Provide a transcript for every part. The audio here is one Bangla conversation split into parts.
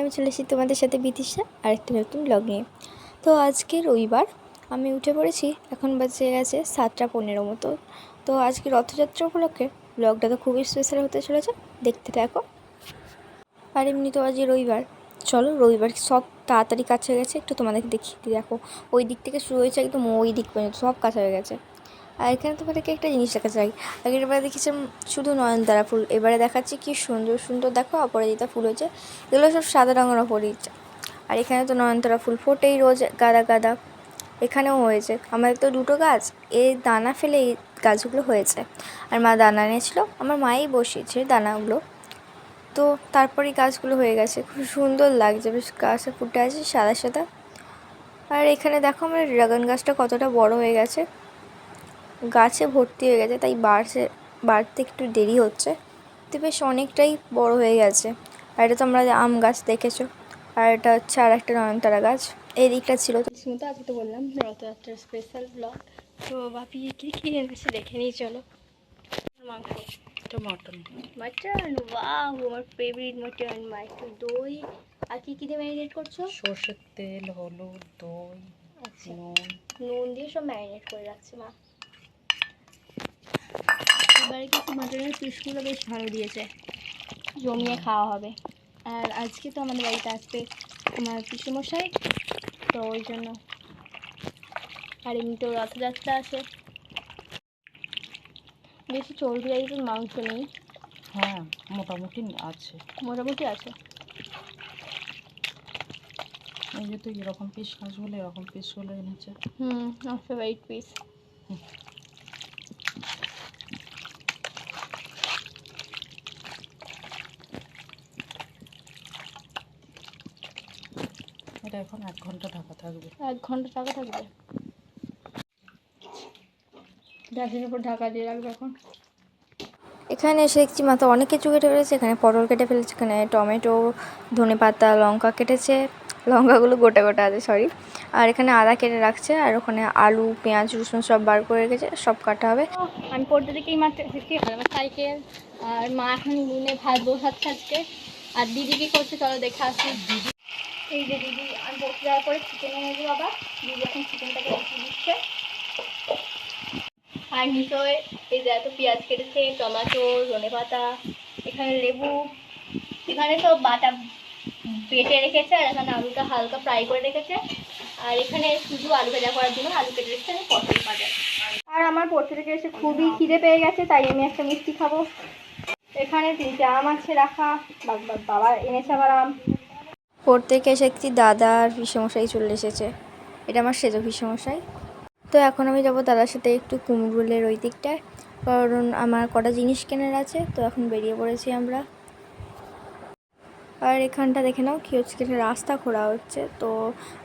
আমি চলে এসেছি তোমাদের সাথে বিদিশা আর একটা নতুন ব্লগ নিয়ে। তো আজকে রবিবার, আমি উঠে পড়েছি, এখন বাজে গেছে 7টা 15 মতো। তো আজকে রথযাত্রা উপলক্ষে ব্লগটা তো খুবই স্পেশাল হতে চলেছে, দেখতে থাকো। আর এমনি তো আজকে রবিবার, চলো রবিবার সব তাড়াতাড়ি কাজ হয়ে গেছে, একটু তোমাদেরকে দেখিয়ে দিই। দেখো ওই দিক থেকে শুরু হয়েছে, একদম ওই দিক পর্যন্ত সব কাজ হয়ে গেছে। আর এখানে তোমাদেরকে একটা জিনিস দেখা যায়, আগের এবারে দেখেছিলাম শুধু নয়নতারা ফুল, এবারে দেখাচ্ছি কি সুন্দর সুন্দর দেখো অপরাজিতা ফুল হয়েছে। এগুলো সব সাদা রঙের অপরাজিতা। আর এখানে তো নয়নতারা ফুল ফোটেই রোজ গাদা গাদা, এখানেও হয়েছে। আমাদের তো দুটো গাছ, এই দানা ফেলে এই গাছগুলো হয়েছে। আর মা দানা এনেছিল, আমার মাই বসিয়েছে দানাগুলো। তো তারপরেই গাছগুলো হয়ে গেছে, খুব সুন্দর লাগছে, বেশ গাছে ফুটে আছে সাদা সাদা। আর এখানে দেখো আমার ড্রাগন গাছটা কতটা বড় হয়ে গেছে, গাছে ভর্তি হয়ে গেছে, তাই বাড়তে একটু দেরি হচ্ছে। তো বেশ অনেকটাই বড় হয়ে গেছে। আর এটা তো আমরা আম গাছ দেখেছো, আর এটা হচ্ছে আর একটা নয়নতারা গাছ। এই দিকটা ছিল তো মতো। আজকে তো বললাম রথযাত্রার স্পেশাল ব্লগ। তো বাপি কী কী এনেছে দেখে নিই চলো। মাংস, মটন, ওয়াও আমার ফেভারিট মটন, মাংস, দই। আর কী কী দিয়ে ম্যারিনেট করছো? সর্ষের তেল, হলুদ, দই, আচ্ছা, নুন দিয়ে সব ম্যারিনেট করে রাখছে মা। এবারে কিন্তু মাটনের পিসগুলো বেশ ভালো দিয়েছে, জমিয়ে খাওয়া হবে। আর আজকে তো আমাদের বাড়িতে আসবে আমার পিসেমশাই, তো ওই জন্য। আর এমনিতেও রথযাত্রা আছে, বেশি চর্বি জাতীয় মাংস নেই। হ্যাঁ, মোটামুটি আছে। এই যে তুই এরকম পিস খাস বলে এরকম পিসগুলো এনেছে। আমার ফেভারিট পিস। এটা এখন 1 ঘন্টা ঢাকা থাকবে। 1 ঘন্টা ঢাকা থাকবে, গ্যাসের উপর ঢাকা দিয়ে রাখবে এখন। এখানে এসে দেখছি মাথা অনেক কিছু কেটে ফেলেছে, এখানে পটল কেটে ফেলেছে, এখানে টমেটো, ধনেপাতা, লঙ্কা কেটেছে, লঙ্কাগুলো গোটা গোটা আছে সরি। আর এখানে আদা কেটে রাখছে, আর ওখানে আলু পেঁয়াজ রসুন সব বার করে রেখেছে, সব কাটা হবে। আমি পড়তে দেখেই মাত্র আমার সাইকেল। আর মা এখন নুনে ভাত বসাচ্ছে আজকে। আর দিদি কি করছে চলো দেখে আসি। দিদি, এই যে দিদি, আমি পড়তে যাওয়ার পরে চিকেন এনেছি বাবা, দিদি এখন চিকেনটাকে রেখে দিচ্ছে। আর নিচে এই যে এত পেঁয়াজ কেটেছে, টমেটো, ধনেপাতা, এখানে লেবু, এখানে সব বাটা বেটে রেখেছে। আর এখানে আলুটা হালকা ফ্রাই করে রেখেছে। আর এখানে শুধু আলু ভাজা করার জন্য আলু কেটে রেখেছে, আমি পটল ভাজা। আর আমার পড়তে থেকে এসে খুবই খিদে পেয়ে গেছে, তাই আমি একটা মিষ্টি খাবো। এখানে 3টে আম আছে রাখা, বাবা এনেছে আবার আম। পড়তে থেকে এসে একটি দাদা আর পিসেমশাই চলে এসেছে, এটা আমার সেজো পিসেমশাই। তো এখন আমি যাবো দাদার সাথে একটু কুমরুলের ওই দিকটায়, কারণ আমার কটা জিনিস কেনার আছে। তো এখন বেরিয়ে পড়েছি আমরা। আর এখানটা দেখে নাও কি হচ্ছে, একটা রাস্তা খোঁড়া হচ্ছে। তো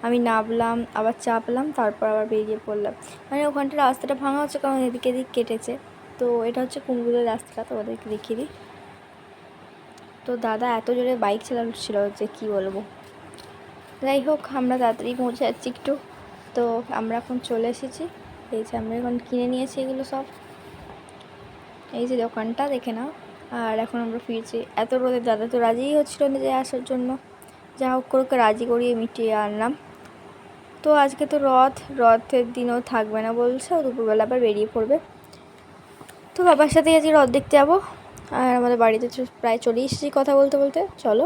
আমি নামলাম, আবার চাপলাম, তারপর আবার বেরিয়ে পড়লাম। মানে ওখানটা রাস্তাটা ভাঙা হচ্ছে, কারণ এদিক এদিক কেটেছে। তো এটা হচ্ছে কুমরুলের রাস্তাটা, তোমাদেরকে দেখিয়ে দিই। তো দাদা এত জোরে বাইক চালাচ্ছিল যে কি বলবো। যাই হোক, আমরা তাড়াতাড়ি পৌঁছে যাচ্ছি একটু। তো আমরা এখন চলে এসেছি, এই যে আমরা এখন কিনে নিয়েছি এগুলো সব, এই যে দোকানটা দেখে নাও। আর এখন আমরা ফিরছি, এত রোদে দাদা তো রাজিই হচ্ছিল না যে আসার জন্য, যা হোক করে রাজি করিয়ে মিটিয়ে আনলাম। তো আজকে তো রথের দিনও থাকবে না বলছে, ও দুপুরবেলা আবার বেরিয়ে পড়বে। তো বাবার সাথে আজকে রথ দেখতে যাবো। আর আমাদের বাড়িতে প্রায় চলে এসেছি কথা বলতে বলতে, চলো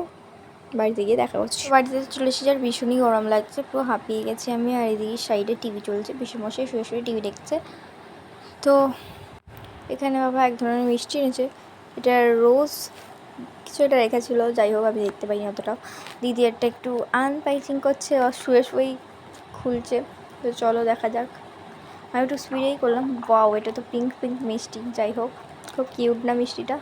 বাড়িতে গিয়ে দেখা করছি। বাড়িতে চলে এসেছি, আর ভীষণই গরম লাগছে, পুরো হাঁপিয়ে গেছি আমি। আর এদিকে সাইডে টিভি চলছে, পিসেমশাই শুয়ে শুয়ে টিভি দেখছে। তো এখানে বাবা এক ধরনের মিষ্টি এনেছে, এটা রোজ কিছু এটা রেখা ছিল, যাই হোক আমি দেখতে পাইনি অতটাও। দিদি একটা একটু আনপ্যাকিং করছে, আর শুয়ে শুয়েই খুলছে। তো চলো দেখা যাক। আমি একটু স্পিডেই করলাম, ওয়াও এটা তো পিঙ্ক পিঙ্ক মিষ্টি, যাই হোক খুব কিউট না মিষ্টিটা।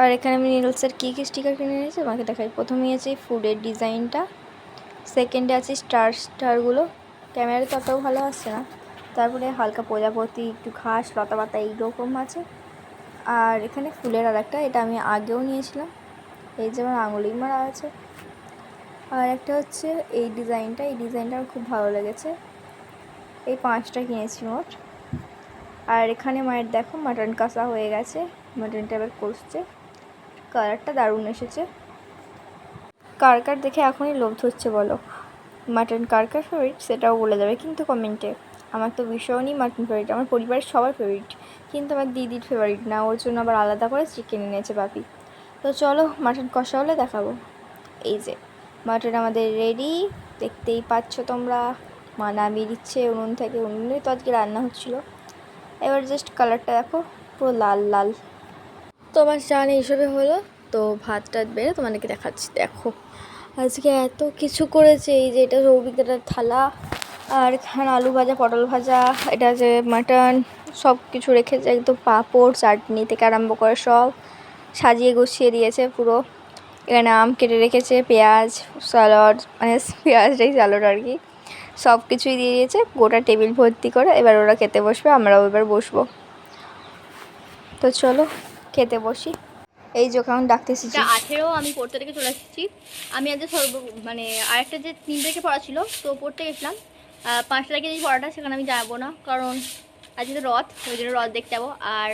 আর এখানে আমি নিডলসের কী কী স্টিকার কিনে নিয়েছি আমাকে দেখাই। প্রথমেই আছে ফুডের ডিজাইনটা, সেকেন্ডে আছে স্টারগুলো, ক্যামেরাতে তো অতটাও ভালো আসছে না। তারপরে হালকা প্রজাপতি, একটু ঘাস, লতা পাতা এইরকম আছে। আর এখানে ফুলের আর একটা, এটা আমি আগেও নিয়েছিলাম, এই যে আমার আঙুলেই মারা আছে। আর একটা হচ্ছে এই ডিজাইনটা আমার খুব ভালো লেগেছে, এই 5টা কিনেছি মোট। আর এখানে মায়ের দেখো মাটন কষা হয়ে গেছে, মাটনটা এবার কষছে, কালারটা দারুণ এসেছে। কার কার দেখে এখনই লোভ ধরছে বলো? মাটন কার কার ফেভারিট সেটাও বলে যাবে কিন্তু কমেন্টে। আমার তো ভীষণই মাটন ফেভারিট, আমার পরিবারের সবার ফেভারিট, কিন্তু আমার দিদির ফেভারিট না, ওর জন্য আবার আলাদা করে চিকেন এনেছে বাপি। তো চলো মাটন কষা হলে দেখাবো। এই যে মাটন আমাদের রেডি, দেখতেই পাচ্ছ তোমরা। মা নামিয়ে দিচ্ছে উনুন থেকে, উনুনে তো আজকে রান্না হচ্ছিলো। এবার জাস্ট কালারটা দেখো, পুরো লাল লাল। তো আমার চান এইসবে হলো। তো ভাত টাত বেড়ে তোমাদেরকে দেখাচ্ছি। দেখো আজকে এত কিছু করেছে। এই যে এটা সৌভিকদার থালা, আর এখানে আলু ভাজা, পটল ভাজা, এটা যে মাটন, সব কিছু রেখেছে একদম। পাঁপড় চাটনি থেকে আরম্ভ করে সব সাজিয়ে গুছিয়ে দিয়েছে পুরো। এখানে আম কেটে রেখেছে, পেঁয়াজ, স্যালাড, মানে পেঁয়াজটাই স্যালাড আর কি, সব কিছুই দিয়ে দিয়েছে গোটা টেবিল ভর্তি করে। এবার ওরা খেতে বসবে, আমরাও এবার বসবো। তো চলো খেতে বসি। এই যে কারণ ডাকতে এসেছি 18 আমি পড়তে থেকে চলে এসেছি। আমি আজ মানে আরেকটা যে 3 তারিখে পড়া ছিল তো পড়তে গেছিলাম। 5 তারিখে যে পড়াটা সেখানে আমি যাবো না, কারণ আজকে তো রথ, ওই জন্য রথ দেখতে যাবো। আর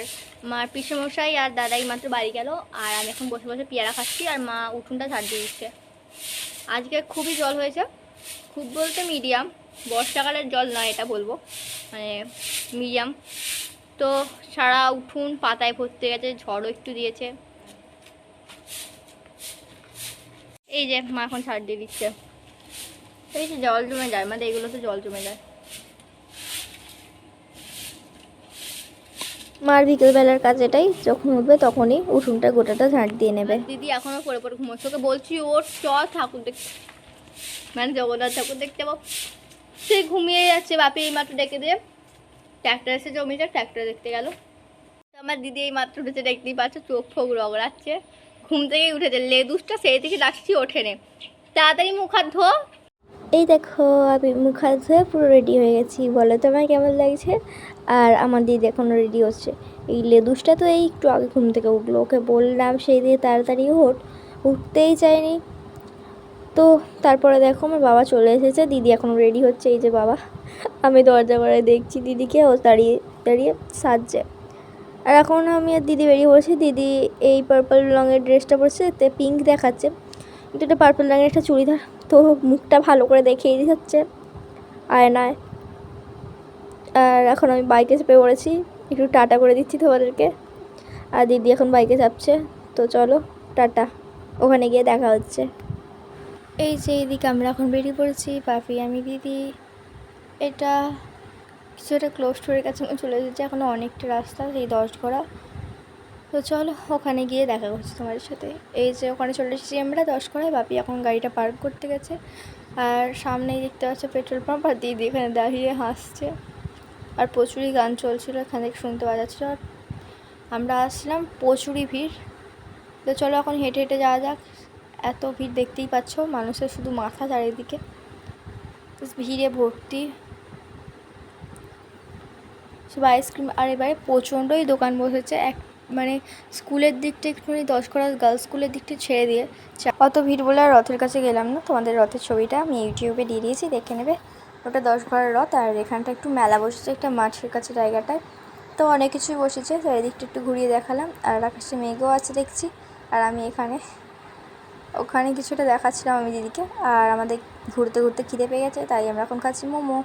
মার পিসেমশাই আর দাদাই মাত্র বাড়ি গেল, আর আমি এখন বসে বসে পেয়ারা খাচ্ছি, আর মা উঠোনটা ঝাড় দিয়ে দিচ্ছে। আজকে খুবই জল হয়েছে, খুব বলতে মিডিয়াম, বর্ষাকালের জল নয় এটা বলবো, মানে মিডিয়াম। তো সারা উঠোন পাতায় ভর্তি গেছে, ঝড়ও একটু দিয়েছে। এই যে মা এখন ছাড় দিয়ে দিচ্ছে। এই যে জল জমে যায়, মানে এগুলো তো জল জমে যায়। মার বিকেলবেলার কাজ এটাই, যখন উঠবে তখনই উঠোনটা গোটাটা ঝাঁট দিয়ে নেবে। দিদি এখনো পরে পরে ঘুমোচ্ছে, ওকে বলছি ওর ঠাকুর দেখতে, মানে জগন্নাথ ঠাকুর দেখতে যাবো, সে ঘুমিয়ে যাচ্ছে। বাপি এই মাত্র ডেকে দিয়ে ট্র্যাক্টর এসে জমিটা, ট্র্যাক্টর দেখতে গেল। আমার দিদি এই মাত্র উঠেছে, দেখতেই পাচ্ছ চোখ ফোক রগড়াচ্ছে, ঘুম থেকেই উঠেছে। লেদুসটা সেই থেকে ডাকছি ওঠে নে, তাড়াতাড়ি মুখ হাত ধো। এই দেখো আমি মুখ হাত ধুয়ে পুরো রেডি হয়ে গেছি, বলো তোমার কেমন লাগছে? আর আমার দিদি এখনও রেডি হচ্ছে। এই লেদুসটা তো এই একটু আগে ঘুম থেকে উঠলো, ওকে বললাম সেই দিয়ে তাড়াতাড়ি উঠতেই চায়নি। তো তারপরে দেখো আমার বাবা চলে এসেছে, দিদি এখনও রেডি হচ্ছে। এই যে বাবা, আমি দরজা করে দেখছি দিদিকে, ও দাঁড়িয়ে দাঁড়িয়ে সাজছে। আর এখন আমি আর দিদি বেরিয়ে পড়েছি। দিদি এই পার্পল রঙের ড্রেসটা পরছে, এতে পিঙ্ক দেখাচ্ছে, কিন্তু এটা পার্পল রঙের একটা চুড়িদার। তো মুখটা ভালো করে দেখিয়ে দিচ্ছে আয়নায়। আর এখন আমি বাইকে চেপে পড়েছি, একটু টাটা করে দিচ্ছি তোমাদেরকে। আর দিদি এখন বাইকে চাপছে। তো চলো টাটা, ওখানে গিয়ে দেখা হচ্ছে। এই যে এইদিকে আমরা এখন বেরিয়ে পড়েছি, পাপি, আমি, দিদি। এটা কিছু একটা ক্লোজ স্টোরের কাছে আমি চলে এসেছি, এখনও অনেকটা রাস্তা, সেই 10 ঘোড়া। তো চলো ওখানে গিয়ে দেখা করছি তোমাদের সাথে। এই যে ওখানে চলে এসেছি আমরা 10 ঘোড়ায়, বাপি এখন গাড়িটা পার্ক করতে গেছে। আর সামনেই দেখতে পাচ্ছে পেট্রোল পাম্প, আর দিদি এখানে দাঁড়িয়ে হাসছে। আর প্রচুরই গান চলছিল, এখান থেকে শুনতে পাওয়া যাচ্ছিল। আর আমরা আসছিলাম, প্রচুরই ভিড়। তো চলো এখন হেঁটে হেঁটে যাওয়া যাক। এত ভিড় দেখতেই পাচ্ছ, মানুষের শুধু মাথা চারিদিকে ভিড়ে ভর্তি, সব আইসক্রিম। আর এবারে প্রচণ্ডই দোকান বসেছে, মানে স্কুলের দিকটা একটুখানি 10 ঘোড়া গার্লস স্কুলের দিকটা ছেড়ে দিয়ে অত ভিড় বলে আর রথের কাছে গেলাম না। তোমাদের রথের ছবিটা আমি ইউটিউবে দিয়ে দিয়েছি, দেখে নেবে। ওটা 10 ঘোড়ার রথ। আর এখানটা একটু মেলা বসেছে একটা মাঠের কাছে জায়গাটায়, তো অনেক কিছুই বসেছে। তো এদিকটা একটু ঘুরিয়ে দেখালাম। আর আকাশে মেঘও আছে দেখছি। আর আমি ওখানে কিছুটা দেখাচ্ছিলাম আমি দিদিকে। আর আমাদের ঘুরতে ঘুরতে খিদে পেয়ে গেছে, তাই আমরা এখন খাচ্ছি মোমো।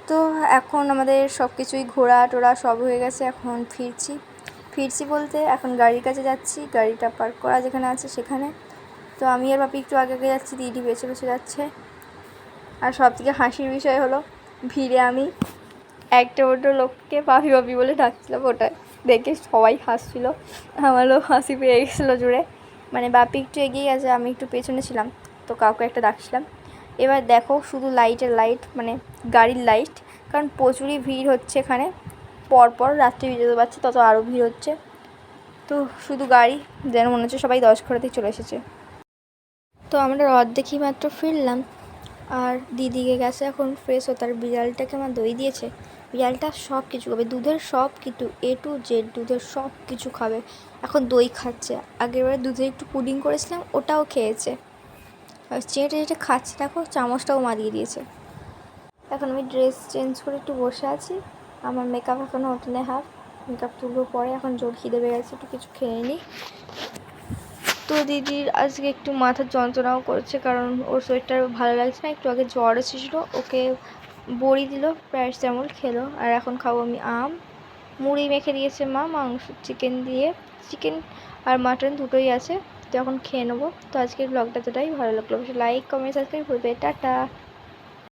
তো এখন আমাদের সব কিছুই ঘোরা টোরা সব হয়ে গেছে, এখন ফিরছি বলতে এখন গাড়ির কাছে যাচ্ছি, গাড়িটা পার্ক করা যেখানে আছে সেখানে। তো আমি আর বাপি একটু আগে আগে যাচ্ছি, দিদি বেছে বেছে যাচ্ছে। আর সব থেকে হাসির বিষয় হলো, ভিড়ে আমি একটা লোককে পাপি পাপি বলে ডাকছিলাম, ওটা দেখে সবাই হাসছিল, আমারও হাসি পেয়ে গেছিলো জুড়ে। মানে বাপি একটু এগিয়ে গেছে, আমি একটু পেছনে ছিলাম, তো কাউকে একটা ডাকছিলাম। এবার দেখো শুধু লাইটের লাইট, মানে গাড়ির লাইট, কারণ প্রচুরই ভিড় হচ্ছে এখানে। পরপর রাত্রি যেতে পারছে তত আরও ভিড় হচ্ছে। তো শুধু গাড়ি, যেন মনে হচ্ছে সবাই 10 ঘোড়াতেই চলে এসেছে। তো আমরা অর্ধেকই মাত্র ফিরলাম। আর দিদিকে গেছে এখন ফ্রেশ হতে। আর বিড়ালটাকে আমার দই দিয়েছে, বিড়ালটা সব কিছু খাবে, দুধের সব কিছু A to Z, দুধের সব কিছু খাবে। এখন দই খাচ্ছে, আগেরবারে দুধে একটু পুডিং করেছিলাম, ওটাও খেয়েছে। আর চেটে খাচ্ছে, দেখো চামচটাও মারিয়ে দিয়েছে। এখন আমি ড্রেস চেঞ্জ করে একটু বসে আছি, আমার মেকআপ এখনও ওঠেনি হাফ, মেকআপ তুলবো পরে। এখন জোর খিদে পেয়ে গেছে, একটু কিছু খেয়ে নিই। তো দিদির আজকে একটু মাথার যন্ত্রণাও করছে, কারণ ওর শরীরটা ভালো লাগছে না, একটু আগে জ্বর এসেছিলো, ওকে বড়ি দিল, প্যারাসিটামল খেলো। আর এখন খাবো আমি আম, মুড়ি মেখে দিয়েছে মা মাংস চিকেন দিয়ে, চিকেন আর মাটন দুটোই আছে, তো এখন খেয়ে নেবো। তো আজকের ব্লগটা এতটাই, ভালো লাগলো অবশ্যই লাইক কমেন্ট সাবস্ক্রাইব করবে, টাটা।